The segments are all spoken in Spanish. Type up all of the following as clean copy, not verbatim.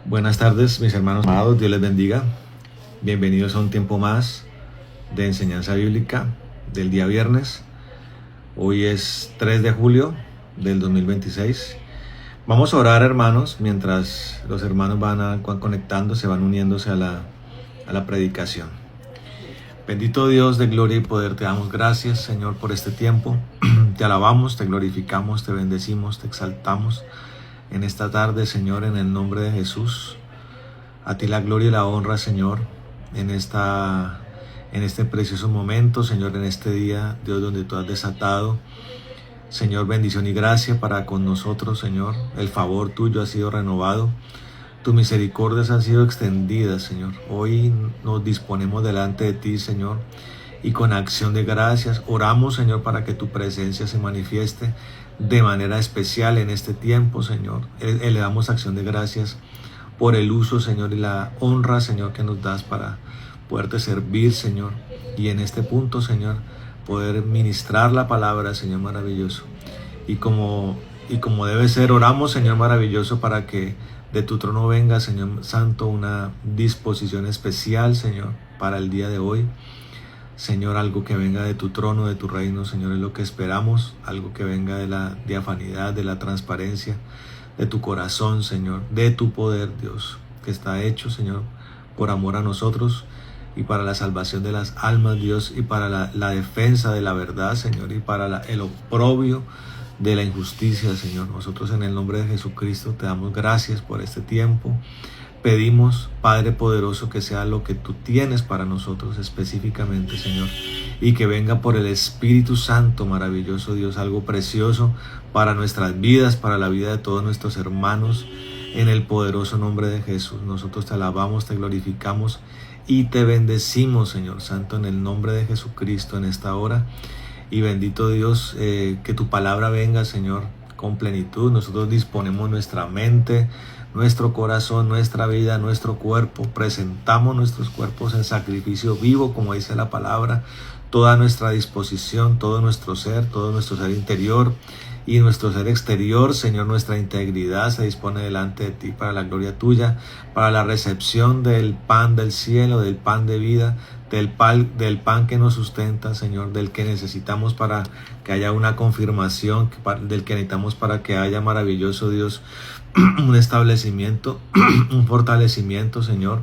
Buenas tardes, mis hermanos amados, Dios les bendiga. Bienvenidos a un tiempo más de enseñanza bíblica del día viernes. Hoy es 3 de julio del 2026. Vamos a orar, hermanos, mientras los hermanos van conectándose, van uniéndose a la predicación. Bendito Dios de gloria y poder, te damos gracias, Señor, por este tiempo. Te alabamos, te glorificamos, te bendecimos, te exaltamos en esta tarde, Señor, en el nombre de Jesús. A ti la gloria y la honra, Señor, en este precioso momento, Señor, en este día, Dios, donde tú has desatado, Señor, bendición y gracia para con nosotros, Señor. El favor tuyo ha sido renovado, tus misericordias han sido extendidas, Señor. Hoy nos disponemos delante de ti, Señor, y con acción de gracias oramos, Señor, para que tu presencia se manifieste de manera especial en este tiempo, Señor. Le damos acción de gracias por el uso, Señor, y la honra, Señor, que nos das para poderte servir, Señor. Y en este punto, Señor, poder ministrar la palabra, Señor maravilloso. Y como debe ser, oramos, Señor maravilloso, para que de tu trono venga, Señor Santo, una disposición especial, Señor, para el día de hoy. Señor, algo que venga de tu trono, de tu reino, Señor, es lo que esperamos. Algo que venga de la diafanidad, de la transparencia, de tu corazón, Señor, de tu poder, Dios, que está hecho, Señor, por amor a nosotros y para la salvación de las almas, Dios, y para la defensa de la verdad, Señor, y para el oprobio de la injusticia, Señor. Nosotros en el nombre de Jesucristo te damos gracias por este tiempo. Pedimos, Padre poderoso, que sea lo que tú tienes para nosotros específicamente, Señor, y que venga por el Espíritu Santo, maravilloso Dios, algo precioso para nuestras vidas, para la vida de todos nuestros hermanos, en el poderoso nombre de Jesús. Nosotros te alabamos, te glorificamos y te bendecimos, Señor Santo, en el nombre de Jesucristo en esta hora. Y bendito Dios, que tu palabra venga, Señor, con plenitud. Nosotros disponemos nuestra mente, nuestro corazón, nuestra vida, nuestro cuerpo. Presentamos nuestros cuerpos en sacrificio vivo, como dice la palabra. Toda nuestra disposición, todo nuestro ser interior y nuestro ser exterior, Señor, nuestra integridad se dispone delante de ti para la gloria tuya, para la recepción del pan del cielo, del pan de vida, del pan que nos sustenta, Señor, del que necesitamos para que haya una confirmación, del que necesitamos para que haya, maravilloso Dios, un establecimiento, un fortalecimiento, Señor,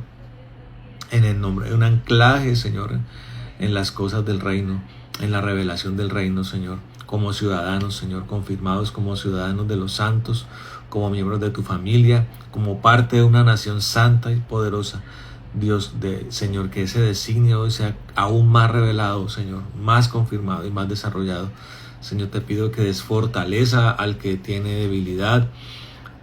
en el nombre, un anclaje, Señor, en las cosas del reino, en la revelación del reino, Señor, como ciudadanos, Señor, confirmados como ciudadanos de los santos, como miembros de tu familia, como parte de una nación santa y poderosa. Dios, Señor, que ese designio hoy sea aún más revelado, Señor, más confirmado y más desarrollado. Señor, te pido que des fortaleza al que tiene debilidad,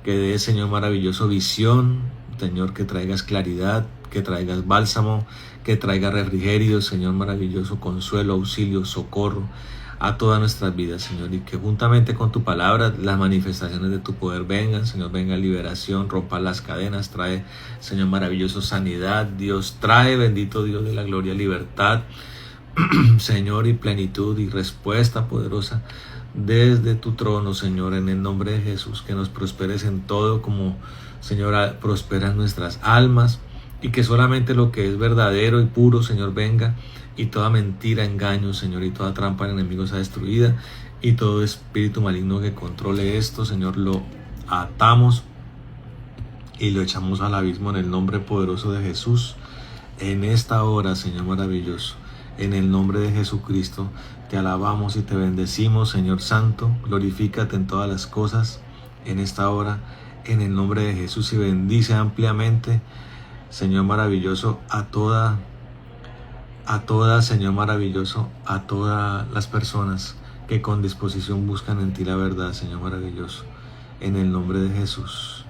que des, Señor maravilloso, visión, Señor, que traigas claridad, que traigas bálsamo, que traigas refrigerio, Señor maravilloso, consuelo, auxilio, socorro a todas nuestras vidas, Señor, y que juntamente con tu palabra las manifestaciones de tu poder vengan, Señor, venga liberación, rompa las cadenas, trae, Señor maravilloso, sanidad, Dios, trae, bendito Dios de la gloria, libertad, Señor, y plenitud y respuesta poderosa desde tu trono, Señor, en el nombre de Jesús, que nos prosperes en todo, como, Señor, prosperan nuestras almas, y que solamente lo que es verdadero y puro, Señor, venga, y toda mentira, engaño, Señor, y toda trampa del enemigo sea destruida, y todo espíritu maligno que controle esto, Señor, lo atamos y lo echamos al abismo en el nombre poderoso de Jesús. En esta hora, Señor maravilloso, en el nombre de Jesucristo, te alabamos y te bendecimos, Señor Santo. Glorifícate en todas las cosas en esta hora, en el nombre de Jesús, y bendice ampliamente, Señor maravilloso, a todas, Señor maravilloso, a todas las personas que con disposición buscan en ti la verdad, Señor maravilloso, en el nombre de Jesús,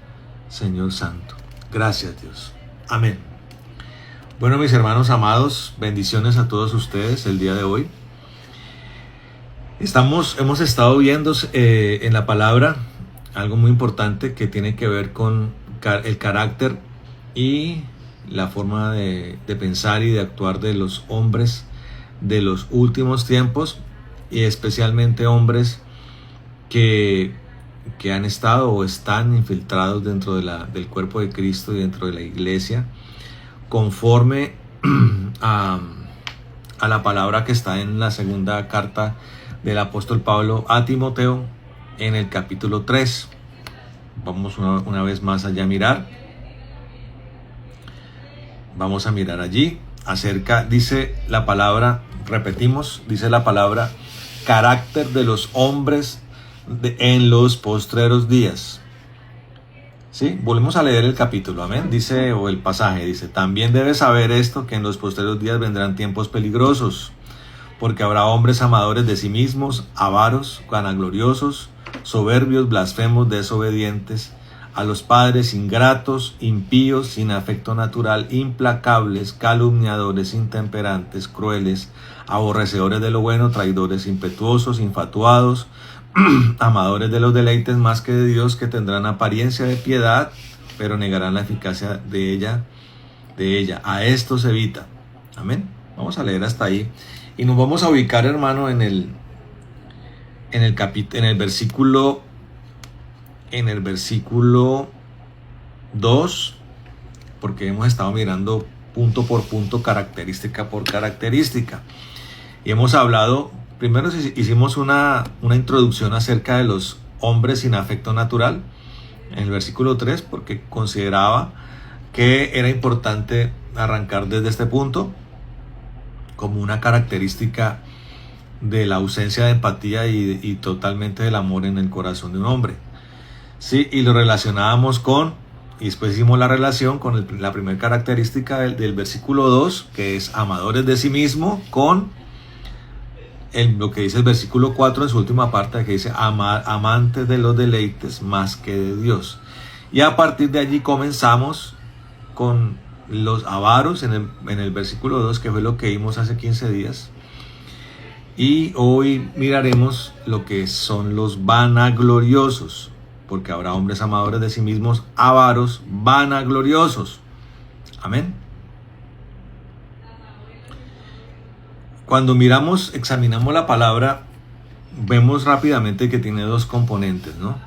Señor Santo. Gracias, Dios. Amén. Bueno, mis hermanos amados, bendiciones a todos ustedes el día de hoy. Hemos estado viendo en la palabra algo muy importante que tiene que ver con el carácter y la forma de pensar y de actuar de los hombres de los últimos tiempos, y especialmente hombres que que han estado o están infiltrados dentro del cuerpo de Cristo y dentro de la iglesia, conforme a la palabra que está en la segunda carta del apóstol Pablo a Timoteo en el capítulo 3. Vamos una vez más allá a mirar. Vamos a mirar allí acerca, dice la palabra, repetimos, dice la palabra, carácter de los hombres en los postreros días. ¿Sí? Volvemos a leer el capítulo, amén. Dice, o el pasaje, dice, también debes saber esto, que en los postreros días vendrán tiempos peligrosos, porque habrá hombres amadores de sí mismos, avaros, vanagloriosos, soberbios, blasfemos, desobedientes a los padres, ingratos, impíos, sin afecto natural, implacables, calumniadores, intemperantes, crueles, aborrecedores de lo bueno, traidores, impetuosos, infatuados, amadores de los deleites más que de Dios, que tendrán apariencia de piedad, pero negarán la eficacia de ella. A estos evita. Amén. Vamos a leer hasta ahí. Y nos vamos a ubicar, hermano, en el versículo 2, porque hemos estado mirando punto por punto, característica por característica. Y hemos hablado, primero hicimos una introducción acerca de los hombres sin afecto natural, en el versículo 3, porque consideraba que era importante arrancar desde este punto, como una característica de la ausencia de empatía y totalmente del amor en el corazón de un hombre. Sí, y lo relacionábamos y después hicimos la relación con la primera característica del versículo 2, que es amadores de sí mismo, con lo que dice el versículo 4 en su última parte, que dice amantes de los deleites más que de Dios. Y a partir de allí comenzamos con los avaros en el versículo 2, que fue lo que vimos hace 15 días. Y hoy miraremos lo que son los vanagloriosos, porque habrá hombres amadores de sí mismos, avaros, vanagloriosos. Amén. Cuando examinamos la palabra, vemos rápidamente que tiene dos componentes, ¿no?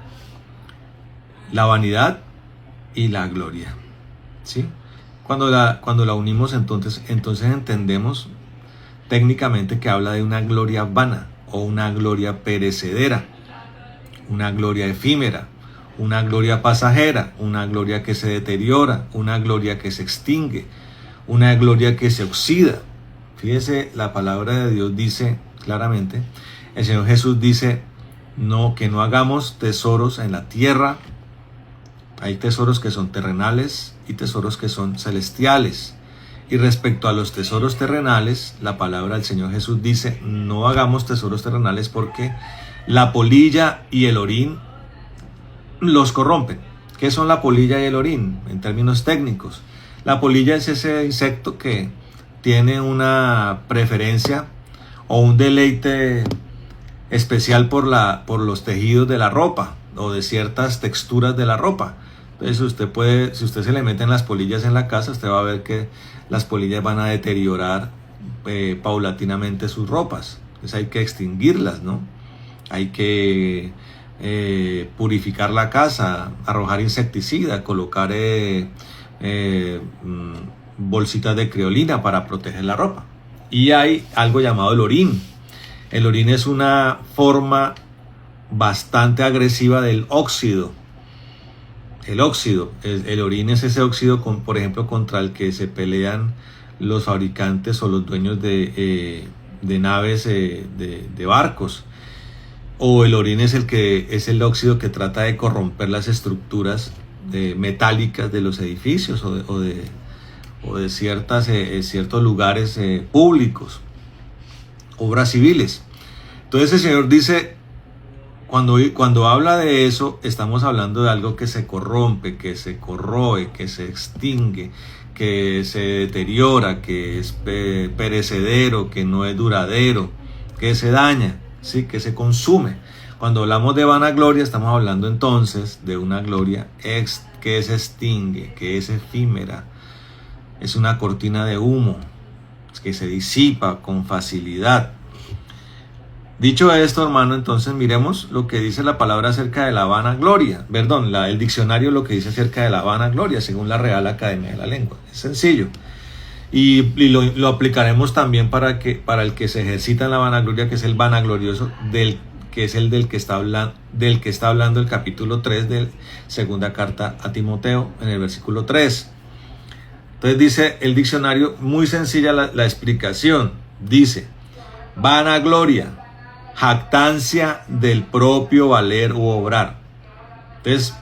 La vanidad y la gloria. ¿Sí? Cuando la unimos, entonces entendemos técnicamente que habla de una gloria vana o una gloria perecedera, una gloria efímera, una gloria pasajera, una gloria que se deteriora, una gloria que se extingue, una gloria que se oxida. Fíjese, la palabra de Dios dice claramente, el Señor Jesús dice, que no hagamos tesoros en la tierra. Hay tesoros que son terrenales y tesoros que son celestiales. Y respecto a los tesoros terrenales, la palabra del Señor Jesús dice, no hagamos tesoros terrenales porque la polilla y el orín los corrompen. ¿Qué son la polilla y el orín en términos técnicos? La polilla es ese insecto que tiene una preferencia o un deleite especial por los tejidos de la ropa o de ciertas texturas de la ropa. Entonces si usted se le meten las polillas en la casa, usted va a ver que las polillas van a deteriorar paulatinamente sus ropas. Entonces hay que extinguirlas, ¿no? Hay que purificar la casa, arrojar insecticida, colocar bolsitas de creolina para proteger la ropa. Y hay algo llamado el orín. El orín es una forma bastante agresiva del óxido. El óxido, el orín es ese óxido, por ejemplo, contra el que se pelean los fabricantes o los dueños de naves, de barcos. O el orín es el óxido que trata de corromper las estructuras metálicas de los edificios o de ciertos lugares públicos, obras civiles. Entonces el Señor dice, cuando habla de eso, estamos hablando de algo que se corrompe, que se corroe, que se extingue, que se deteriora, que es perecedero, que no es duradero, que se daña, ¿sí? Que se consume. Cuando hablamos de vanagloria, estamos hablando entonces de una gloria que se extingue, que es efímera, es una cortina de humo, que se disipa con facilidad. Dicho esto, hermano, entonces miremos lo que dice la palabra acerca de la vanagloria. Perdón, el diccionario lo que dice acerca de la vanagloria, según la Real Academia de la Lengua. Es sencillo. Y lo aplicaremos también para el que se ejercita en la vanagloria, que es el vanaglorioso, que es del que está hablando el capítulo 3 de segunda carta a Timoteo, en el versículo 3. Entonces dice el diccionario, muy sencilla la explicación. Dice, vanagloria, jactancia del propio valer u obrar. Entonces,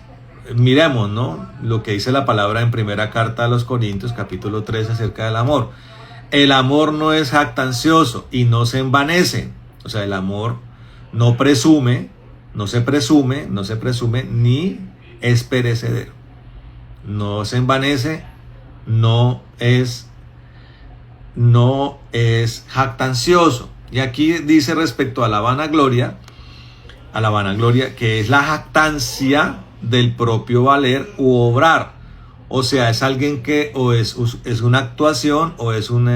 miremos, ¿no?, lo que dice la palabra en primera carta a los Corintios, capítulo 3, acerca del amor. El amor no es jactancioso y no se envanece. O sea, el amor no se presume, ni es perecedero. No se envanece, no es jactancioso. Y aquí dice respecto a la vanagloria, que es la jactancia del propio valer u obrar. O sea, es alguien que o es una actuación o es un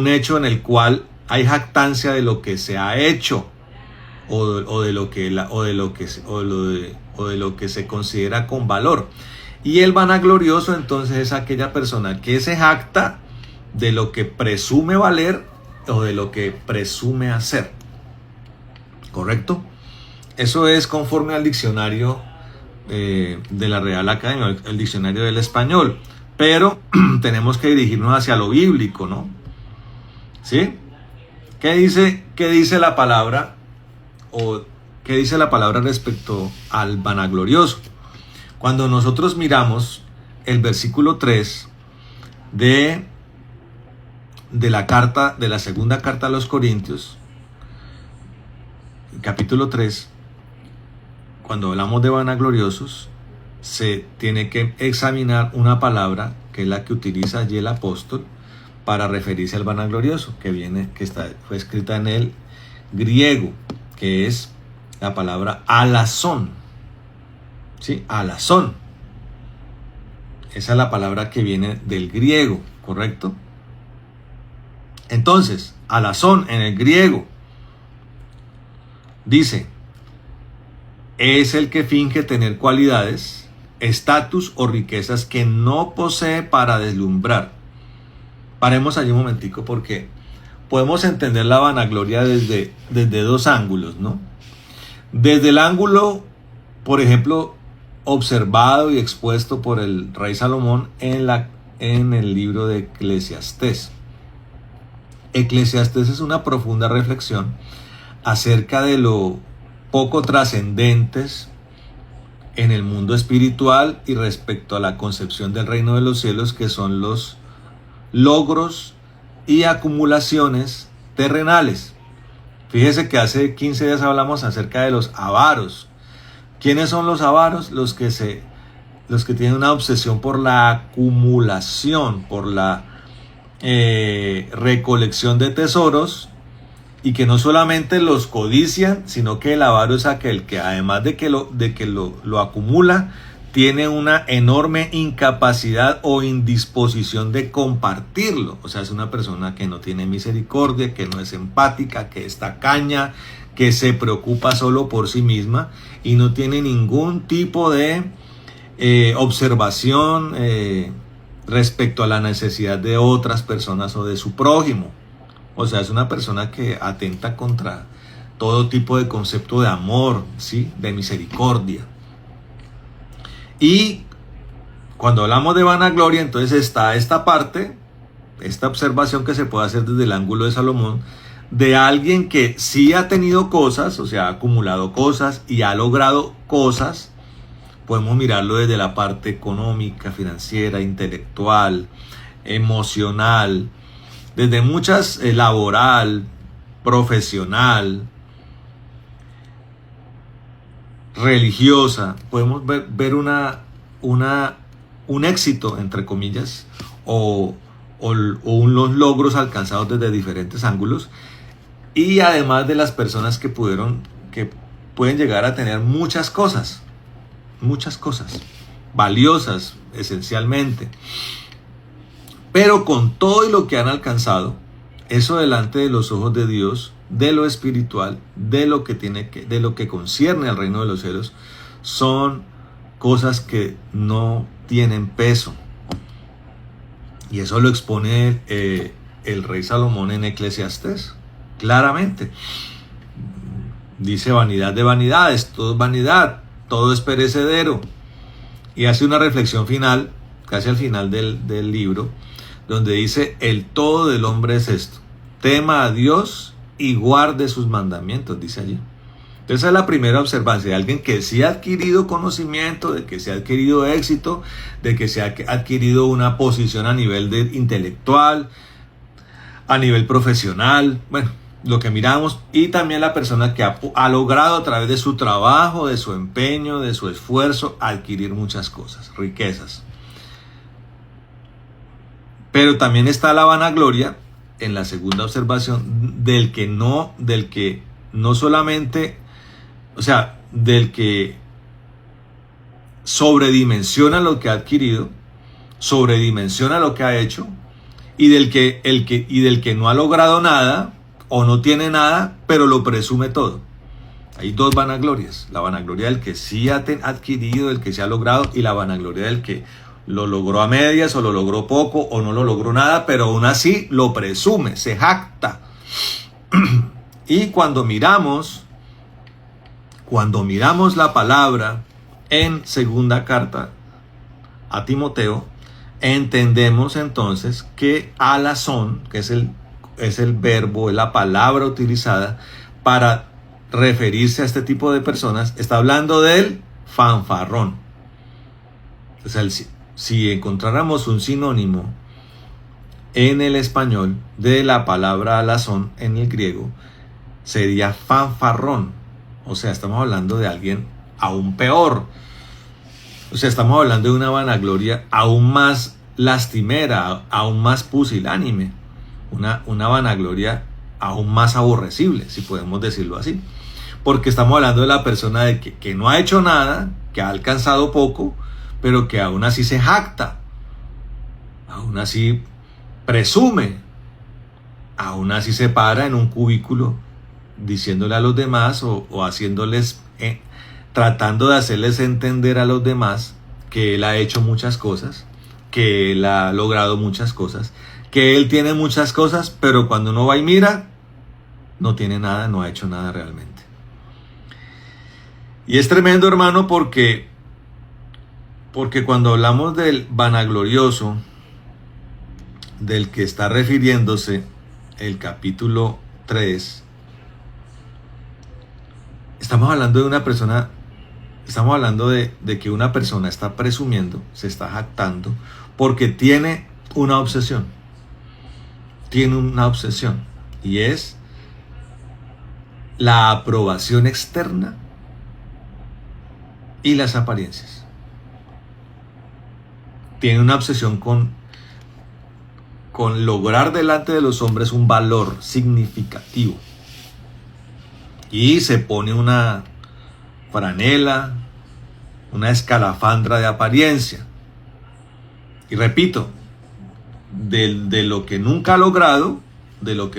hecho en el cual hay jactancia de lo que se ha hecho o de lo que se considera con valor. Y el vanaglorioso entonces es aquella persona que se jacta de lo que presume valer o de lo que presume hacer. ¿Correcto? Eso es conforme al diccionario de la Real Academia, el diccionario del español. Pero tenemos que dirigirnos hacia lo bíblico, ¿no? ¿Sí? ¿Qué dice la palabra? ¿O qué dice la palabra respecto al vanaglorioso? Cuando nosotros miramos el versículo 3 de la segunda carta a los Corintios, capítulo 3, cuando hablamos de vanagloriosos, se tiene que examinar una palabra que es la que utiliza allí el apóstol para referirse al vanaglorioso, fue escrita en el griego, que es la palabra alazón. ¿Sí? Alazón. Esa es la palabra que viene del griego, ¿correcto? Entonces, alazón en el griego dice, es el que finge tener cualidades, estatus o riquezas que no posee para deslumbrar. Paremos allí un momentico porque podemos entender la vanagloria desde dos ángulos, ¿no? Desde el ángulo, por ejemplo, observado y expuesto por el rey Salomón en el libro de Eclesiastés. Eclesiastés es una profunda reflexión acerca de lo poco trascendentes en el mundo espiritual y respecto a la concepción del reino de los cielos, que son los logros y acumulaciones terrenales. Fíjese que hace 15 días hablamos acerca de los avaros. ¿Quiénes son los avaros? Los que tienen una obsesión por la acumulación, por la recolección de tesoros, y que no solamente los codician, sino que el avaro es aquel que, además de que lo acumula, tiene una enorme incapacidad o indisposición de compartirlo. O sea, es una persona que no tiene misericordia, que no es empática, que es tacaña, que se preocupa solo por sí misma y no tiene ningún tipo de observación respecto a la necesidad de otras personas o de su prójimo. O sea, es una persona que atenta contra todo tipo de concepto de amor, ¿sí?, de misericordia. Y cuando hablamos de vanagloria, entonces está esta parte, esta observación que se puede hacer desde el ángulo de Salomón, de alguien que sí ha tenido cosas, o sea, ha acumulado cosas y ha logrado cosas. Podemos mirarlo desde la parte económica, financiera, intelectual, emocional, desde muchas, laboral, profesional, religiosa. Podemos ver un éxito, entre comillas, o unos logros alcanzados desde diferentes ángulos. Y además de las personas que pueden llegar a tener muchas cosas valiosas esencialmente, pero con todo y lo que han alcanzado, eso delante de los ojos de Dios de lo espiritual, de lo que concierne al reino de los cielos, son cosas que no tienen peso. Y eso lo expone el rey Salomón en Eclesiastés, claramente. Dice: vanidad de vanidades, todo es vanidad, todo es perecedero. Y hace una reflexión final, casi al final del libro, donde dice: el todo del hombre es esto: tema a Dios y guarde sus mandamientos, dice allí. Entonces, esa es la primera observancia de alguien que sí ha adquirido conocimiento, de que se ha adquirido éxito, de que se ha adquirido una posición a nivel intelectual, a nivel profesional, bueno, lo que miramos, y también la persona que ha logrado a través de su trabajo, de su empeño, de su esfuerzo, adquirir muchas cosas, riquezas. Pero también está la vanagloria en la segunda observación del que no solamente, o sea, del que sobredimensiona lo que ha adquirido, sobredimensiona lo que ha hecho, y del que no ha logrado nada o no tiene nada, pero lo presume todo. Hay dos vanaglorias: la vanagloria del que sí ha adquirido, del que sí ha logrado, y la vanagloria del que lo logró a medias, o lo logró poco, o no lo logró nada, pero aún así lo presume, se jacta. Y cuando miramos la palabra en segunda carta a Timoteo, entendemos entonces que alazón, que es el verbo, es la palabra utilizada para referirse a este tipo de personas, está hablando del fanfarrón. O sea, si encontráramos un sinónimo en el español de la palabra alazón en el griego, sería fanfarrón. O sea, estamos hablando de alguien aún peor. O sea, estamos hablando de una vanagloria aún más lastimera, aún más pusilánime. Una vanagloria aún más aborrecible, si podemos decirlo así. Porque estamos hablando de la persona de que no ha hecho nada, que ha alcanzado poco, pero que aún así se jacta, aún así presume, aún así se para en un cubículo diciéndole a los demás o haciéndoles, tratando de hacerles entender a los demás que él ha hecho muchas cosas, que él ha logrado muchas cosas, que él tiene muchas cosas, pero cuando uno va y mira, no tiene nada, no ha hecho nada realmente. Y es tremendo, hermano, porque cuando hablamos del vanaglorioso, del que está refiriéndose el capítulo 3, estamos hablando de una persona, estamos hablando de que una persona está presumiendo, se está jactando, porque tiene una obsesión. Tiene una obsesión, y es la aprobación externa y las apariencias. Tiene una obsesión con lograr delante de los hombres un valor significativo. Y se pone una franela, una escalafandra de apariencia. Y repito, de lo que nunca ha logrado, de lo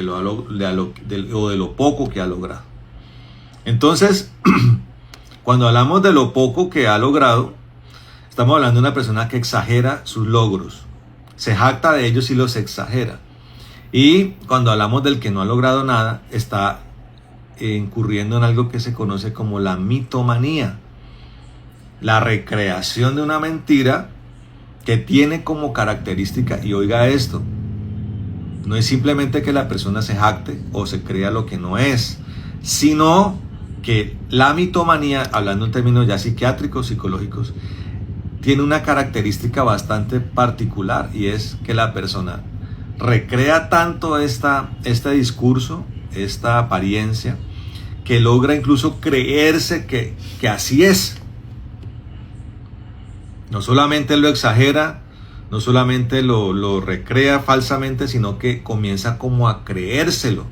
poco que ha logrado. Entonces, cuando hablamos de lo poco que ha logrado, estamos hablando de una persona que exagera sus logros, se jacta de ellos y los exagera. Y cuando hablamos del que no ha logrado nada, está incurriendo en algo que se conoce como la mitomanía, la recreación de una mentira que tiene como característica, y oiga esto, no es simplemente que la persona se jacte o se crea lo que no es, sino que la mitomanía, hablando en términos ya psiquiátricos, psicológicos, tiene una característica bastante particular, y es que la persona recrea tanto este discurso, esta apariencia, que logra incluso creerse que así es. No solamente lo exagera, no solamente lo recrea falsamente, sino que comienza como a creérselo,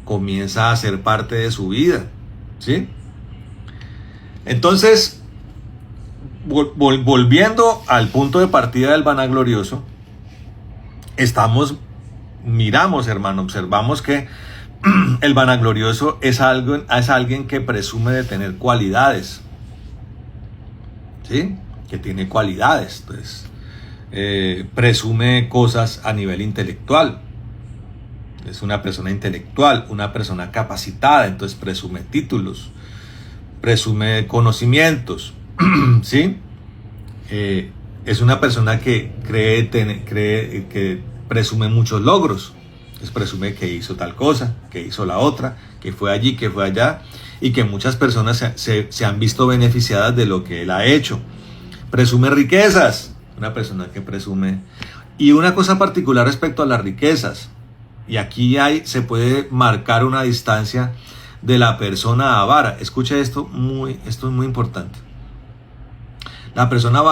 comienza a ser parte de su vida, ¿sí? Entonces, volviendo al punto de partida del vanaglorioso, miramos, hermano, observamos que El vanaglorioso es alguien que presume de tener cualidades, ¿sí? Que tiene cualidades, entonces presume cosas a nivel intelectual. Es una persona intelectual, una persona capacitada, entonces presume títulos, presume conocimientos, ¿sí? Es una persona que que presume muchos logros. Entonces presume que hizo tal cosa, que hizo la otra, que fue allí, que fue allá, y que muchas personas se han visto beneficiadas de lo que él ha hecho. Presume riquezas, una persona que presume. Y una cosa particular respecto a las riquezas, y aquí se puede marcar una distancia de la persona avara. Escuche esto es muy importante. La persona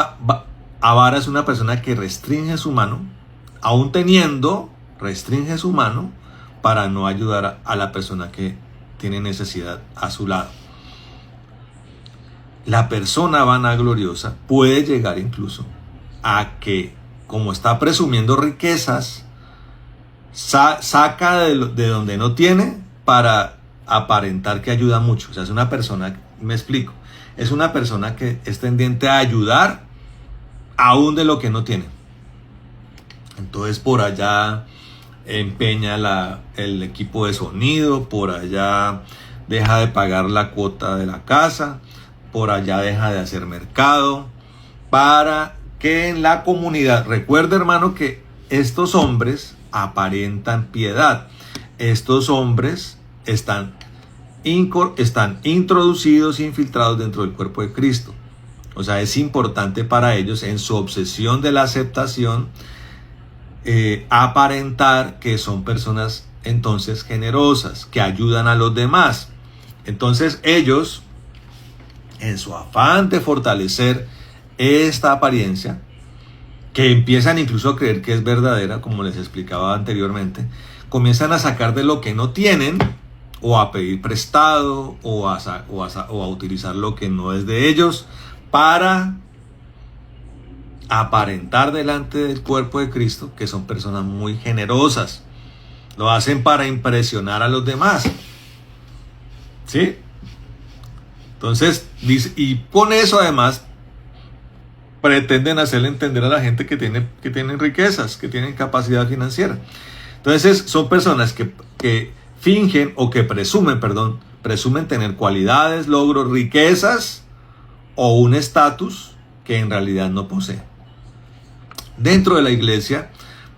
avara es una persona que restringe su mano, aún teniendo, restringe su mano para no ayudar a la persona que tiene necesidad a su lado. La persona vanagloriosa puede llegar incluso a que, como está presumiendo riquezas, saca de donde no tiene para aparentar que ayuda mucho. O sea, es una persona, me explico, es una persona que es tendiente a ayudar aún de lo que no tiene. Entonces por allá empeña el equipo de sonido, por allá deja de pagar la cuota de la casa, por allá deja de hacer mercado, para que en la comunidad, recuerda hermano que estos hombres aparentan piedad, estos hombres están introducidos, infiltrados dentro del cuerpo de Cristo. O sea, es importante para ellos en su obsesión de la aceptación aparentar que son personas entonces generosas, que ayudan a los demás. Entonces ellos, en su afán de fortalecer esta apariencia, que empiezan incluso a creer que es verdadera, como les explicaba anteriormente, comienzan a sacar de lo que no tienen, o a pedir prestado, o a utilizar lo que no es de ellos, para aparentar delante del cuerpo de Cristo que son personas muy generosas. Lo hacen para impresionar a los demás, ¿sí? Entonces, y con eso además pretenden hacerle entender a la gente que tienen riquezas, que tienen capacidad financiera. Entonces son personas que fingen o que presumen tener cualidades, logros, riquezas o un estatus que en realidad no poseen. Dentro de la iglesia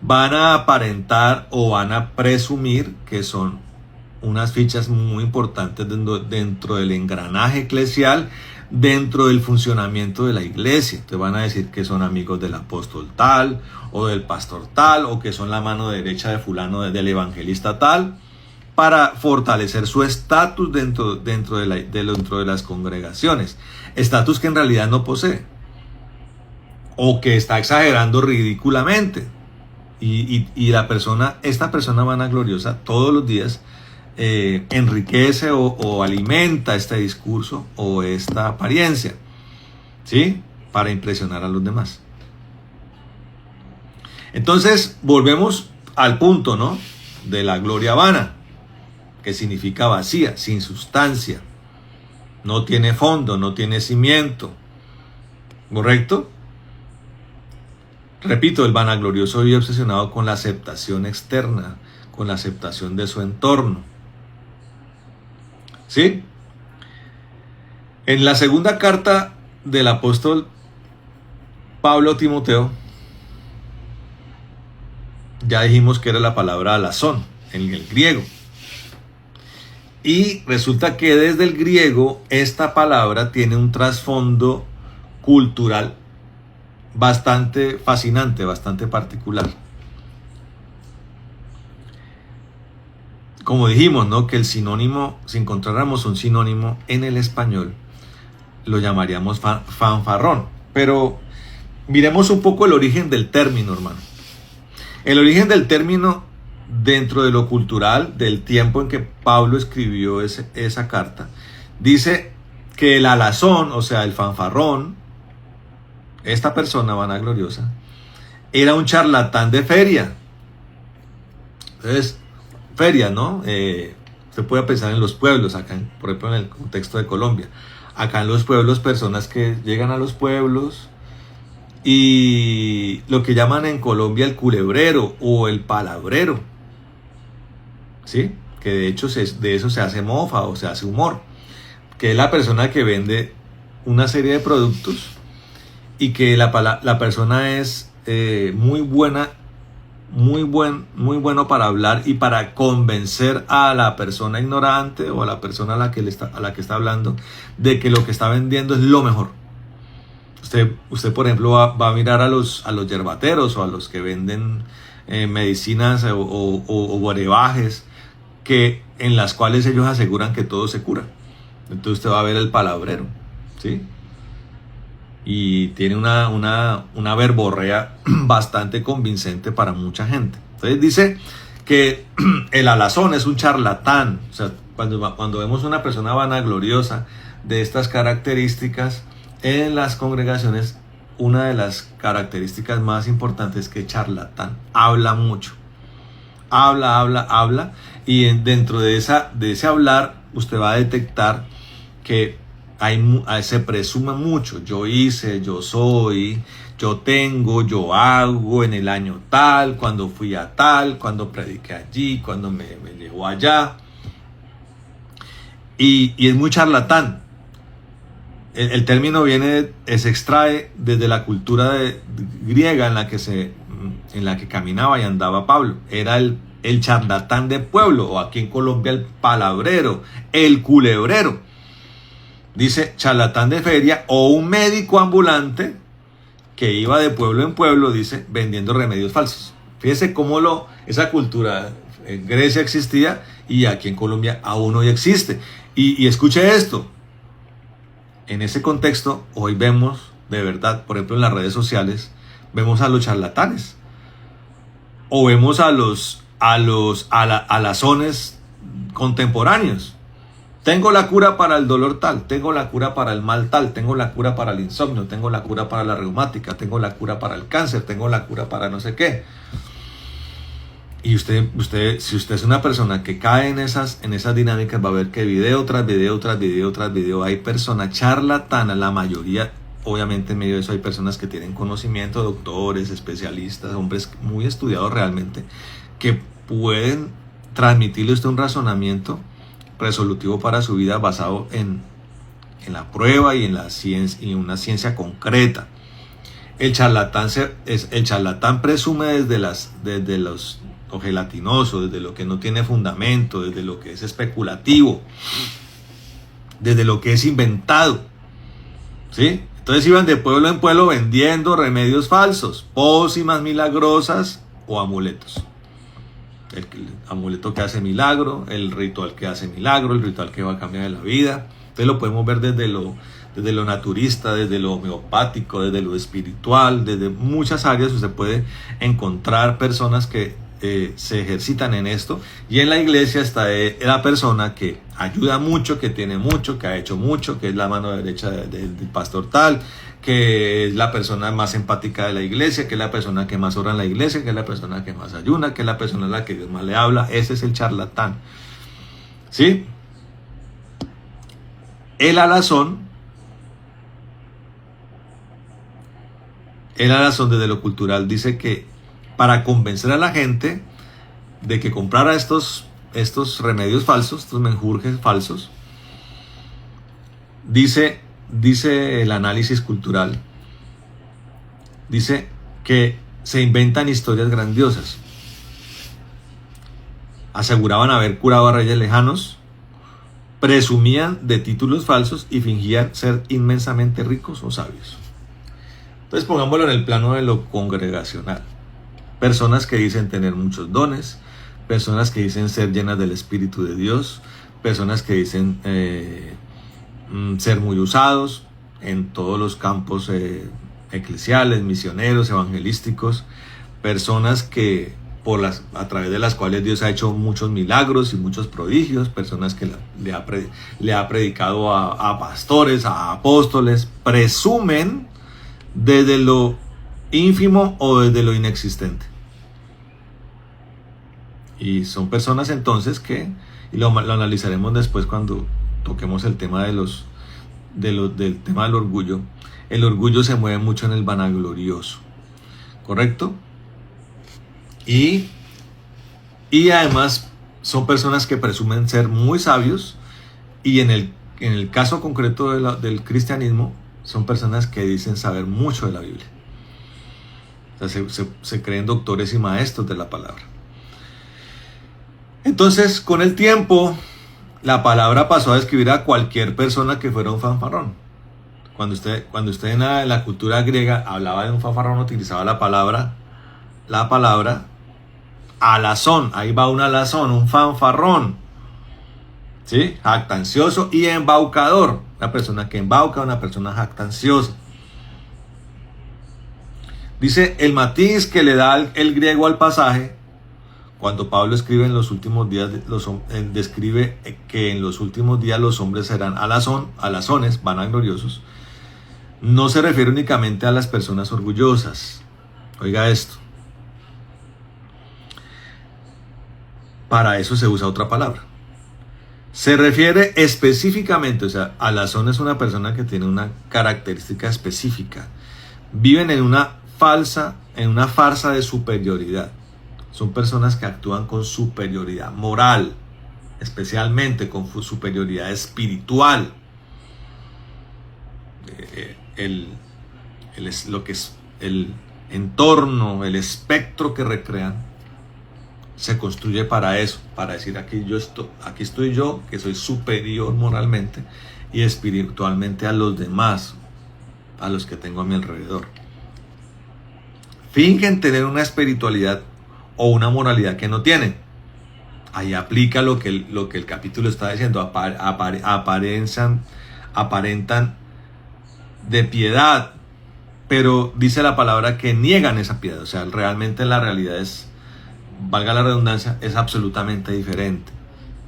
van a aparentar o van a presumir que son unas fichas muy importantes dentro del engranaje eclesial, dentro del funcionamiento de la iglesia. Te van a decir que son amigos del apóstol tal, o del pastor tal, o que son la mano derecha de fulano, del evangelista tal, para fortalecer su estatus dentro de las congregaciones. Estatus que en realidad no posee, o que está exagerando ridículamente. Y esta persona vanagloriosa todos los días enriquece o alimenta este discurso o esta apariencia, ¿sí? Para impresionar a los demás. Entonces volvemos al punto, ¿no? De la gloria vana, que significa vacía, sin sustancia, no tiene fondo, no tiene cimiento, ¿correcto? Repito, el vanaglorioso vive obsesionado con la aceptación externa, con la aceptación de su entorno, ¿sí? En la segunda carta del apóstol Pablo a Timoteo, ya dijimos que era la palabra alazón en el griego. Y resulta que desde el griego esta palabra tiene un trasfondo cultural bastante fascinante, bastante particular. Como dijimos, ¿no? Que el sinónimo, si encontráramos un sinónimo en el español, lo llamaríamos fanfarrón. Pero miremos un poco el origen del término, hermano. El origen del término dentro de lo cultural, del tiempo en que Pablo escribió esa carta, dice que el alazón, o sea, el fanfarrón, esta persona vanagloriosa, era un charlatán de feria. Entonces, ferias, ¿no? Usted puede pensar en los pueblos, acá, por ejemplo, en el contexto de Colombia. Acá en los pueblos, personas que llegan a los pueblos y lo que llaman en Colombia el culebrero o el palabrero, ¿sí? Que de hecho de eso se hace mofa o se hace humor, que es la persona que vende una serie de productos y que la persona es muy buena, muy bueno para hablar y para convencer a la persona ignorante o a la persona a la que está hablando de que lo que está vendiendo es lo mejor. Usted por ejemplo, va a mirar a los yerbateros o a los que venden medicinas o brebajes en las cuales ellos aseguran que todo se cura. Entonces usted va a ver el palabrero, ¿sí? Y tiene una verborrea bastante convincente para mucha gente. Entonces dice que el alazón es un charlatán. O sea, cuando vemos una persona vanagloriosa de estas características en las congregaciones, una de las características más importantes es que charlatán habla mucho. Habla. Y dentro de ese hablar, usted va a detectar que se presume mucho. Yo hice, yo soy, yo tengo, yo hago en el año tal, cuando fui a tal, cuando prediqué allí, cuando me llevó allá. Y es muy charlatán. El término se extrae desde la cultura griega en la que caminaba y andaba Pablo. Era el charlatán de pueblo, o aquí en Colombia el palabrero, el culebrero. Dice charlatán de feria o un médico ambulante que iba de pueblo en pueblo, dice, vendiendo remedios falsos. Fíjese cómo esa cultura en Grecia existía y aquí en Colombia aún hoy existe. Y escuche esto. En ese contexto, hoy vemos, de verdad, por ejemplo en las redes sociales, vemos a los charlatanes. O vemos a los alazones contemporáneos. Tengo la cura para el dolor tal, tengo la cura para el mal tal, tengo la cura para el insomnio, tengo la cura para la reumática, tengo la cura para el cáncer, tengo la cura para no sé qué. Y si usted es una persona que cae en esas dinámicas, va a ver que video tras video hay personas charlatanas, la mayoría, obviamente en medio de eso hay personas que tienen conocimiento, doctores, especialistas, hombres muy estudiados realmente, que pueden transmitirle a usted un razonamiento resolutivo para su vida basado en la prueba y en la ciencia, y una ciencia concreta. El charlatán presume desde los gelatinoso, desde lo que no tiene fundamento, desde lo que es especulativo, desde lo que es inventado, ¿sí? Entonces iban de pueblo en pueblo vendiendo remedios falsos, pócimas milagrosas o amuletos. El amuleto que hace milagro, el ritual que hace milagro, el ritual que va a cambiar la vida. Entonces lo podemos ver desde lo naturista, desde lo homeopático, desde lo espiritual, desde muchas áreas. Usted puede encontrar personas que se ejercitan en esto, y en la iglesia está la persona que ayuda mucho, que tiene mucho, que ha hecho mucho, que es la mano derecha del pastor tal, que es la persona más empática de la iglesia, que es la persona que más ora en la iglesia, que es la persona que más ayuna, que es la persona a la que Dios más le habla. Ese es el charlatán, ¿sí? El alazón desde lo cultural dice que para convencer a la gente de que comprara estos remedios falsos, estos menjurjes falsos, dice el análisis cultural, dice que se inventan historias grandiosas. Aseguraban haber curado a reyes lejanos, presumían de títulos falsos y fingían ser inmensamente ricos o sabios. Entonces pongámoslo en el plano de lo congregacional. Personas que dicen tener muchos dones, personas que dicen ser llenas del Espíritu de Dios, personas que dicen ser muy usados en todos los campos eclesiales, misioneros, evangelísticos, personas que a través de las cuales Dios ha hecho muchos milagros y muchos prodigios, personas que le ha predicado a pastores, a apóstoles, presumen desde lo ínfimo o desde lo inexistente. Y son personas entonces que, y lo analizaremos después cuando toquemos el tema del tema del orgullo. El orgullo se mueve mucho en el vanaglorioso, ¿correcto? Y además son personas que presumen ser muy sabios, y en el caso concreto del cristianismo son personas que dicen saber mucho de la Biblia. O sea, se creen doctores y maestros de la palabra. Entonces, con el tiempo, la palabra pasó a describir a cualquier persona que fuera un fanfarrón. Cuando usted en la cultura griega hablaba de un fanfarrón, utilizaba la palabra alazón. Ahí va un alazón, un fanfarrón, ¿sí? Jactancioso y embaucador. Una persona que embauca, una persona jactanciosa. Dice el matiz que le da el griego al pasaje. Cuando Pablo escribe en los últimos días, describe que en los últimos días los hombres serán alazones, vanagloriosos, no se refiere únicamente a las personas orgullosas. Oiga esto. Para eso se usa otra palabra. Se refiere específicamente, o sea, alazón es una persona que tiene una característica específica. Viven en una farsa de superioridad. Son personas que actúan con superioridad moral, especialmente con superioridad espiritual. Lo que es el entorno, el espectro que recrean, se construye para eso, para decir aquí estoy yo, que soy superior moralmente y espiritualmente a los demás, a los que tengo a mi alrededor. Fingen tener una espiritualidad o una moralidad que no tienen. Ahí aplica lo que el capítulo está diciendo. Aparentan de piedad, pero dice la palabra que niegan esa piedad. O sea, realmente la realidad es, valga la redundancia, es absolutamente diferente.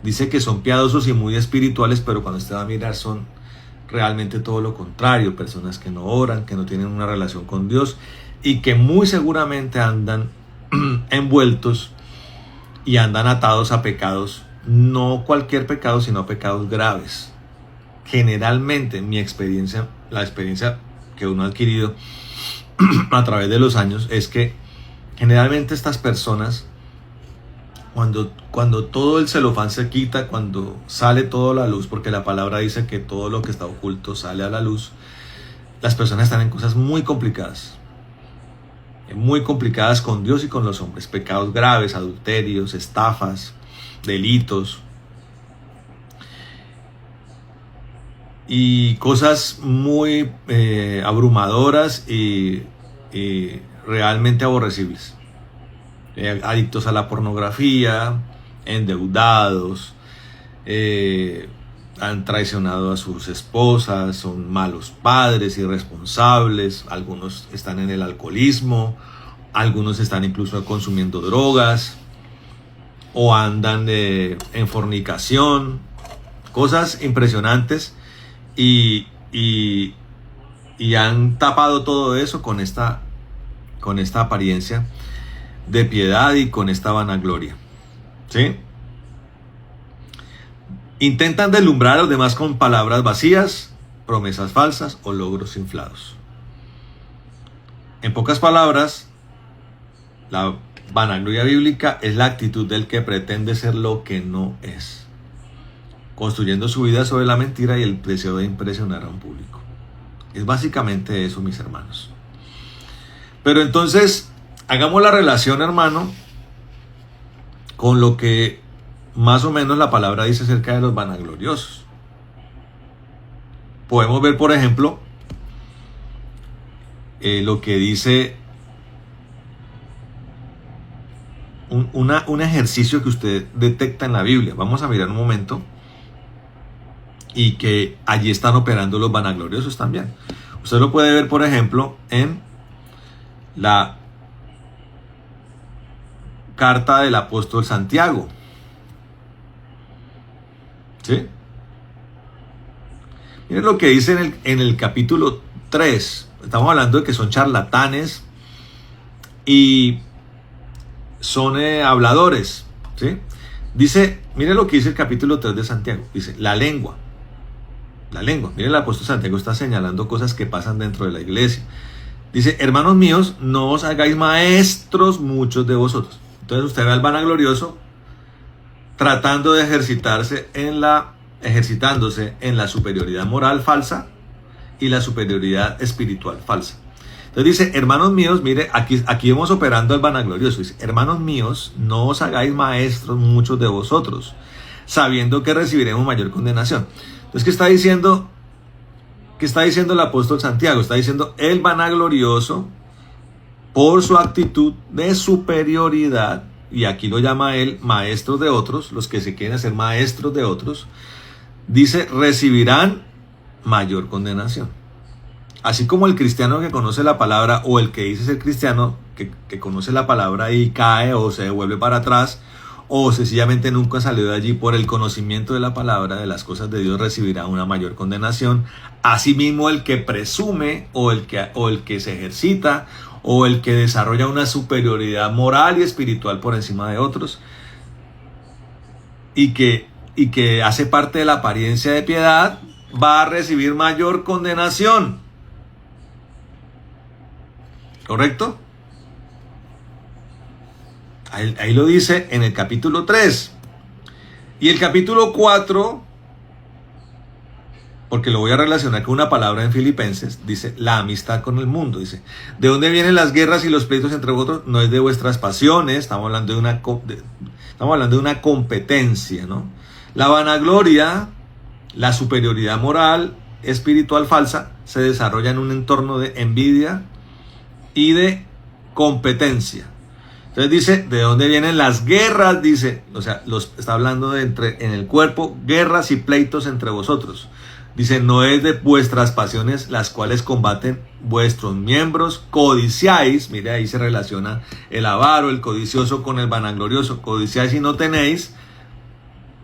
Dice que son piadosos y muy espirituales, pero cuando usted va a mirar son realmente todo lo contrario. Personas que no oran, que no tienen una relación con Dios y que muy seguramente andan envueltos y andan atados a pecados, no cualquier pecado, sino pecados graves. Generalmente la experiencia que uno ha adquirido a través de los años es que generalmente estas personas, cuando todo el celofán se quita, cuando sale todo a la luz, porque la palabra dice que todo lo que está oculto sale a la luz, las personas están en cosas muy complicadas con Dios y con los hombres. Pecados graves, adulterios, estafas, delitos y cosas muy abrumadoras y realmente aborrecibles. Adictos a la pornografía, endeudados, han traicionado a sus esposas, son malos padres, irresponsables, algunos están en el alcoholismo, algunos están incluso consumiendo drogas o andan en fornicación, cosas impresionantes, y han tapado todo eso con esta apariencia de piedad y con esta vanagloria, ¿sí? Intentan deslumbrar a los demás con palabras vacías, promesas falsas o logros inflados. En pocas palabras, la vanagloria bíblica es la actitud del que pretende ser lo que no es, construyendo su vida sobre la mentira y el deseo de impresionar a un público. Es básicamente eso, mis hermanos. Pero entonces, hagamos la relación, hermano, con lo que más o menos la palabra dice acerca de los vanagloriosos. Podemos ver, por ejemplo, lo que dice un ejercicio que usted detecta en la Biblia. Vamos a mirar un momento. Y que allí están operando los vanagloriosos también. Usted lo puede ver, por ejemplo, en la carta del apóstol Santiago. ¿Sí? Miren lo que dice en el capítulo 3. Estamos hablando de que son charlatanes y son habladores. ¿sí? Dice, mire lo que dice el capítulo 3 de Santiago. Dice, la lengua. Mire, el apóstol Santiago está señalando cosas que pasan dentro de la iglesia. Dice, hermanos míos, no os hagáis maestros muchos de vosotros. Entonces usted ve al vanaglorioso tratando de ejercitándose en la superioridad moral falsa y la superioridad espiritual falsa. Entonces dice, hermanos míos, mire, aquí vamos operando el vanaglorioso. Dice, hermanos míos, no os hagáis maestros muchos de vosotros, sabiendo que recibiremos mayor condenación. Entonces, ¿qué está diciendo? ¿Qué está diciendo el apóstol Santiago? Está diciendo, el vanaglorioso, por su actitud de superioridad, y aquí lo llama él maestros de otros, los que se quieren hacer maestros de otros, dice, recibirán mayor condenación. Así como el cristiano que conoce la palabra, o el que dice ser cristiano, que conoce la palabra y cae o se devuelve para atrás, o sencillamente nunca salió de allí por el conocimiento de la palabra, de las cosas de Dios, recibirá una mayor condenación. Asimismo, el que presume, o el que se ejercita, o el que desarrolla una superioridad moral y espiritual por encima de otros, y que hace parte de la apariencia de piedad, va a recibir mayor condenación. ¿Correcto? Ahí lo dice en el capítulo 3. Y el capítulo 4, porque lo voy a relacionar con una palabra en Filipenses, dice, la amistad con el mundo. Dice, ¿de dónde vienen las guerras y los pleitos entre vosotros? No es de vuestras pasiones, estamos hablando de una competencia, ¿no? La vanagloria, la superioridad moral, espiritual falsa, se desarrolla en un entorno de envidia y de competencia. Entonces dice, ¿de dónde vienen las guerras? Dice, o sea, está hablando de en el cuerpo, guerras y pleitos entre vosotros. Dice, no es de vuestras pasiones las cuales combaten vuestros miembros, codiciáis, mire, ahí se relaciona el avaro, el codicioso con el vanaglorioso, codiciáis y no tenéis.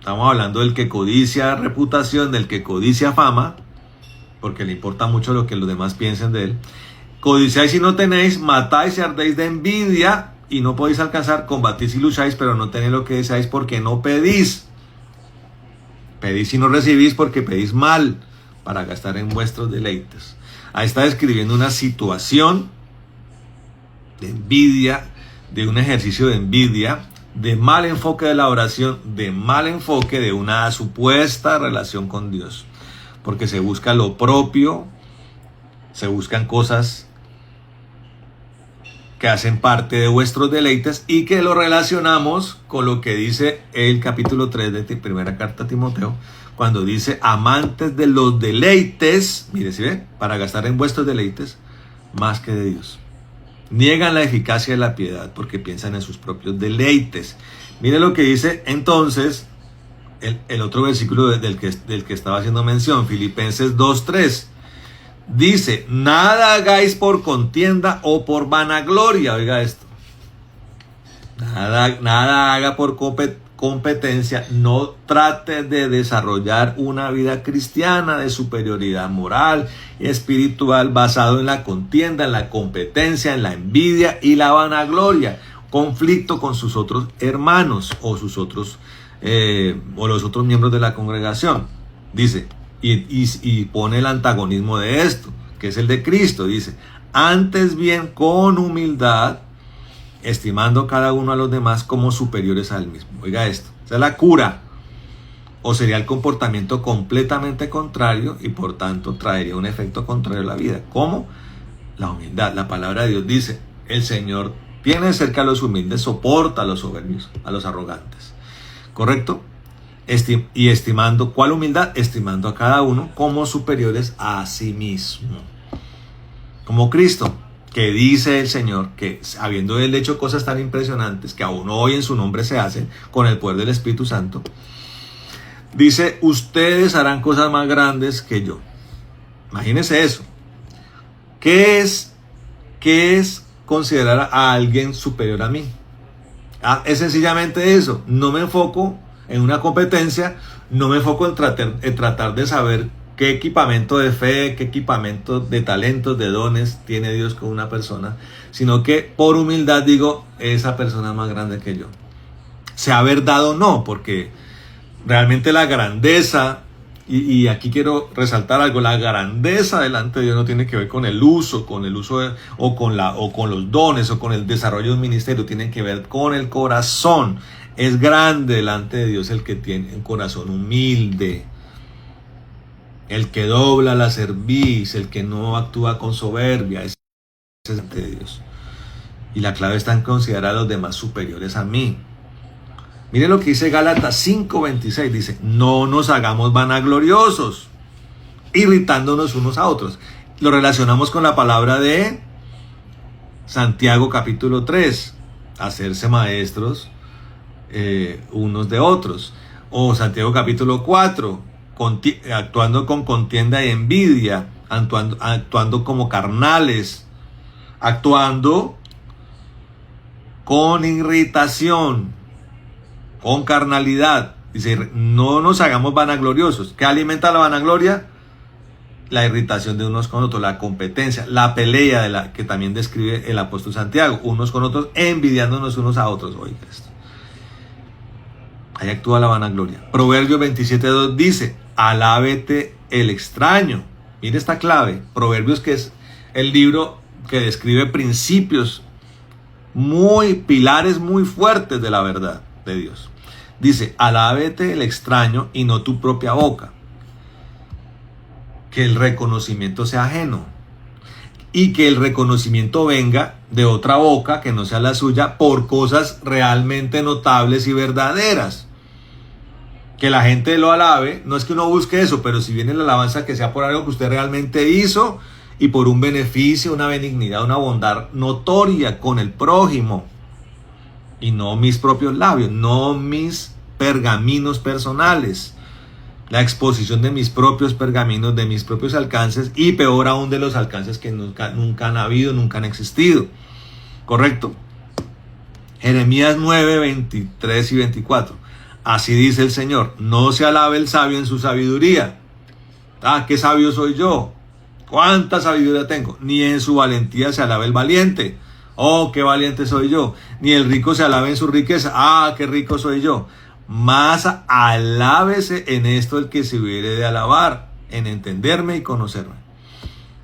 Estamos hablando del que codicia reputación, del que codicia fama, porque le importa mucho lo que los demás piensen de él. Codiciáis y no tenéis, matáis y ardéis de envidia y no podéis alcanzar, combatís y lucháis, pero no tenéis lo que deseáis porque no pedís. Pedís y no recibís porque pedís mal para gastar en vuestros deleites. Ahí está describiendo una situación de envidia, de un ejercicio de envidia, de mal enfoque de la oración, de mal enfoque de una supuesta relación con Dios. Porque se busca lo propio, se buscan cosas que hacen parte de vuestros deleites y que lo relacionamos con lo que dice el capítulo 3 de primera carta a Timoteo, cuando dice, amantes de los deleites, mire, ¿sí ve? Para gastar en vuestros deleites más que de Dios. Niegan la eficacia de la piedad porque piensan en sus propios deleites. Mire lo que dice entonces el otro versículo del que estaba haciendo mención, Filipenses 2:3. Dice, nada hagáis por contienda o por vanagloria. Oiga esto. Nada haga por competencia. No trate de desarrollar una vida cristiana de superioridad moral y espiritual basado en la contienda, en la competencia, en la envidia y la vanagloria. Conflicto con sus otros hermanos o los otros miembros de la congregación. Dice, y pone el antagonismo de esto, que es el de Cristo. Dice, antes bien con humildad, estimando cada uno a los demás como superiores al mismo. Oiga esto, esa es la cura. O sería el comportamiento completamente contrario y por tanto traería un efecto contrario a la vida. ¿Cómo? La humildad. La palabra de Dios dice, el Señor tiene cerca a los humildes, soporta a los soberbios, a los arrogantes. ¿Correcto? Y estimando, ¿cuál humildad? Estimando a cada uno como superiores a sí mismo. Como Cristo, que dice el Señor que habiendo Él hecho cosas tan impresionantes que aún hoy en su nombre se hacen con el poder del Espíritu Santo, dice, ustedes harán cosas más grandes que yo. Imagínense eso. ¿Qué es considerar a alguien superior a mí? Es sencillamente eso. No me enfoco en una competencia, no me enfoco en tratar de saber qué equipamiento de fe, qué equipamiento de talentos, de dones tiene Dios con una persona, sino que por humildad digo, esa persona es más grande que yo. sea verdad o no, porque realmente la grandeza, y aquí quiero resaltar algo, la grandeza delante de Dios no tiene que ver con el uso o con los dones o con el desarrollo de un ministerio, tiene que ver con el corazón. Es grande delante de Dios el que tiene un corazón humilde, el que dobla la cerviz, el que no actúa con soberbia. Ese es delante de Dios. Y la clave está en considerar a los demás superiores a mí. Miren lo que dice Gálatas 5:26, dice, no nos hagamos vanagloriosos, irritándonos unos a otros. Lo relacionamos con la palabra de Santiago capítulo 3, hacerse maestros unos de otros. O Santiago capítulo 4, actuando con contienda y envidia, actuando como carnales, actuando con irritación, con carnalidad. Dice, no nos hagamos vanagloriosos. ¿Qué alimenta la vanagloria? La irritación de unos con otros, la competencia, la pelea que también describe el apóstol Santiago, unos con otros, envidiándonos unos a otros. Oiga esto. Ahí actúa la vanagloria. Proverbios 27:2 dice, alábete el extraño. Mire esta clave. Proverbios, que es el libro que describe principios pilares muy fuertes de la verdad de Dios. Dice, alábete el extraño y no tu propia boca. Que el reconocimiento sea ajeno. Y que el reconocimiento venga de otra boca que no sea la suya por cosas realmente notables y verdaderas. Que la gente lo alabe, no es que uno busque eso, pero si viene la alabanza, que sea por algo que usted realmente hizo y por un beneficio, una benignidad, una bondad notoria con el prójimo. Y no mis propios labios, no mis pergaminos personales. La exposición de mis propios pergaminos, de mis propios alcances, y peor aún de los alcances que nunca han habido, nunca han existido. ¿Correcto? Jeremías 9, 23 y 24. Así dice el Señor, no se alabe el sabio en su sabiduría. Ah, qué sabio soy yo. Cuánta sabiduría tengo. Ni en su valentía se alabe el valiente. Oh, qué valiente soy yo. Ni el rico se alabe en su riqueza. Ah, qué rico soy yo. Más alábese en esto el que se hubiere de alabar, en entenderme y conocerme.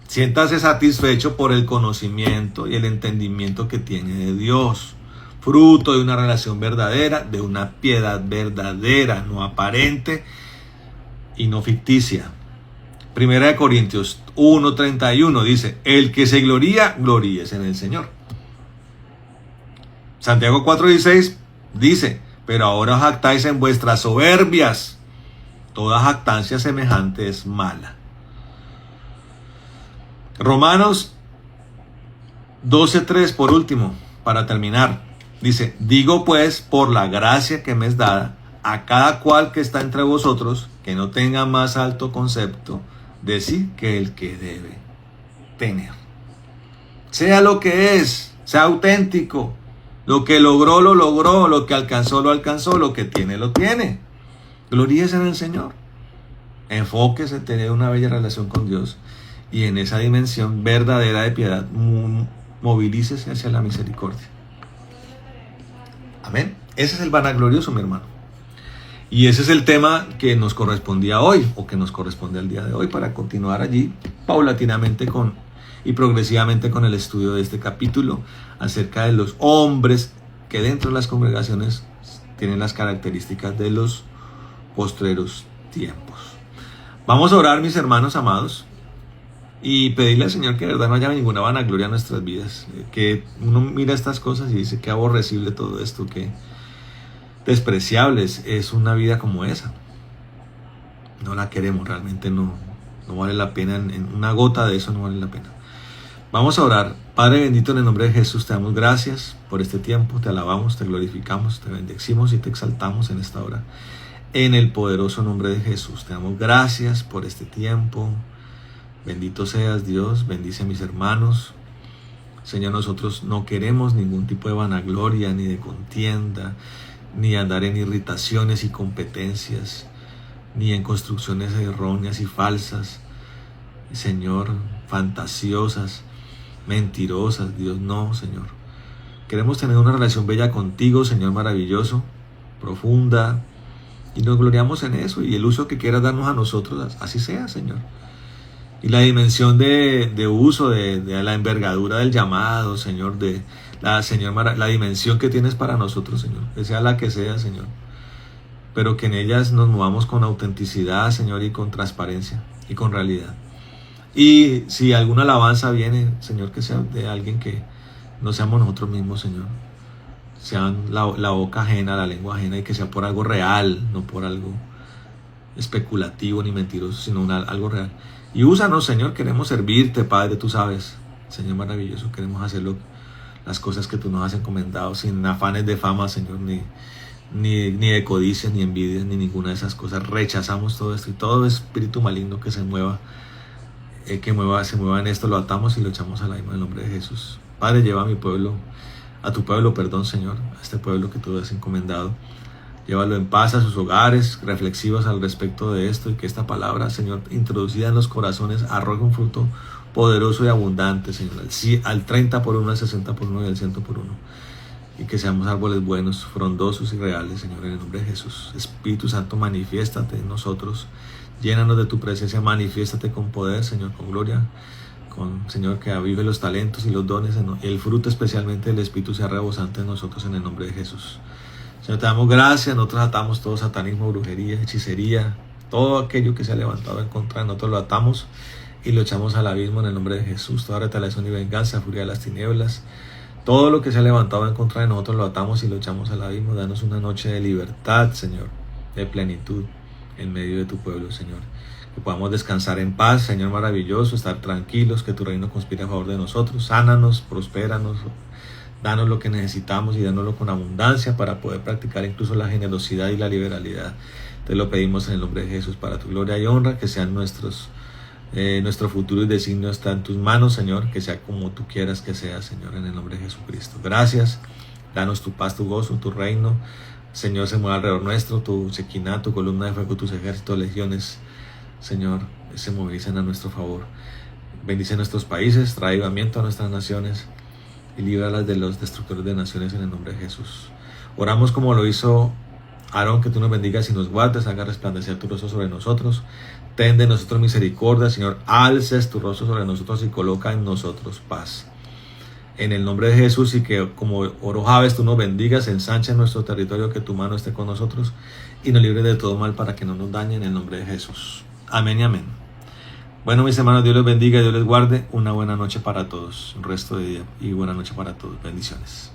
Siéntase satisfecho por el conocimiento y el entendimiento que tiene de Dios, fruto de una relación verdadera, de una piedad verdadera, no aparente y no ficticia. Primera de Corintios 1:31 dice, el que se gloría, gloríese en el Señor. Santiago 4:16 dice, pero ahora os jactáis en vuestras soberbias. Toda jactancia semejante es mala. Romanos 12:3 por último, para terminar. Dice, digo pues, por la gracia que me es dada, a cada cual que está entre vosotros, que no tenga más alto concepto de sí que el que debe tener. Sea lo que es, sea auténtico. Lo que logró, lo logró. Lo que alcanzó, lo alcanzó. Lo que tiene, lo tiene. Gloríese en el Señor. Enfóquese en tener una bella relación con Dios. Y en esa dimensión verdadera de piedad, movilícese hacia la misericordia. Amén. Ese es el vanaglorioso, mi hermano. Y ese es el tema que nos correspondía hoy, o que nos corresponde al día de hoy, para continuar allí paulatinamente y progresivamente con el estudio de este capítulo acerca de los hombres que dentro de las congregaciones tienen las características de los postreros tiempos. Vamos a orar, mis hermanos amados, y pedirle al Señor que de verdad no haya ninguna vanagloria en nuestras vidas, que uno mira estas cosas y dice qué aborrecible todo esto, qué despreciable es una vida como esa. No la queremos, realmente no vale la pena, en una gota de eso no vale la pena. Vamos a orar. Padre bendito, en el nombre de Jesús te damos gracias por este tiempo, te alabamos, te glorificamos, te bendecimos y te exaltamos en esta hora. En el poderoso nombre de Jesús te damos gracias por este tiempo. Bendito seas, Dios, bendice a mis hermanos. Señor, nosotros no queremos ningún tipo de vanagloria, ni de contienda, ni andar en irritaciones y competencias, ni en construcciones erróneas y falsas, Señor, fantasiosas, mentirosas. Dios, no, Señor. Queremos tener una relación bella contigo, Señor maravilloso, profunda, y nos gloriamos en eso, y el uso que quieras darnos a nosotros, así sea, Señor. Y la dimensión de uso, de la envergadura del llamado, Señor, la dimensión que tienes para nosotros, Señor, que sea la que sea, Señor, pero que en ellas nos movamos con autenticidad, Señor, y con transparencia y con realidad. Y si alguna alabanza viene, Señor, que sea de alguien que no seamos nosotros mismos, Señor, sean la boca ajena, la lengua ajena, y que sea por algo real, no por algo especulativo ni mentiroso, sino algo real. Y úsanos, Señor, queremos servirte, Padre, tú sabes, Señor maravilloso, queremos hacerlo, las cosas que tú nos has encomendado, sin afanes de fama, Señor, ni de codicias, ni envidias, ni ninguna de esas cosas. Rechazamos todo esto, y todo espíritu maligno que se mueva en esto, lo atamos y lo echamos al aire en el nombre de Jesús. Padre, lleva a mi pueblo, a tu pueblo, perdón, Señor, a este pueblo que tú has encomendado. Llévalo en paz a sus hogares, reflexivos al respecto de esto, y que esta palabra, Señor, introducida en los corazones, arroje un fruto poderoso y abundante, Señor, al 30 por 1, al 60 por 1 y al 100 por 1. Y que seamos árboles buenos, frondosos y reales, Señor, en el nombre de Jesús. Espíritu Santo, manifiéstate en nosotros, llénanos de tu presencia, manifiéstate con poder, Señor, con gloria, Señor, que avive los talentos y los dones, el fruto especialmente del Espíritu sea rebosante en nosotros, en el nombre de Jesús. Señor, te damos gracias. Nosotros atamos todo satanismo, brujería, hechicería, todo aquello que se ha levantado en contra de nosotros, lo atamos y lo echamos al abismo en el nombre de Jesús. Toda retaliación y venganza, furia de las tinieblas, todo lo que se ha levantado en contra de nosotros, lo atamos y lo echamos al abismo. Danos una noche de libertad, Señor, de plenitud en medio de tu pueblo, Señor. Que podamos descansar en paz, Señor maravilloso, estar tranquilos, que tu reino conspire a favor de nosotros. Sánanos, prospéranos, danos lo que necesitamos y dánoslo con abundancia para poder practicar incluso la generosidad y la liberalidad. Te lo pedimos en el nombre de Jesús, para tu gloria y honra, que sean nuestro futuro y designio está en tus manos, Señor, que sea como tú quieras que sea, Señor, en el nombre de Jesucristo. Gracias, danos tu paz, tu gozo, tu reino, Señor, se mueva alrededor nuestro, tu Shekinah, tu columna de fuego, tus ejércitos, legiones, Señor, se movilizan a nuestro favor. Bendice nuestros países, trae avivamiento a nuestras naciones y líbralas de los destructores de naciones en el nombre de Jesús. Oramos como lo hizo Aarón, que tú nos bendigas y nos guardes, haga resplandecer tu rostro sobre nosotros, ten de nosotros misericordia, Señor, alces tu rostro sobre nosotros y coloca en nosotros paz. En el nombre de Jesús, y que como Orojaves tú nos bendigas, ensancha en nuestro territorio, que tu mano esté con nosotros y nos libre de todo mal para que no nos dañe, en el nombre de Jesús. Amén y amén. Bueno, mis hermanos, Dios les bendiga, Dios les guarde. Una buena noche para todos, un resto de día y buena noche para todos. Bendiciones.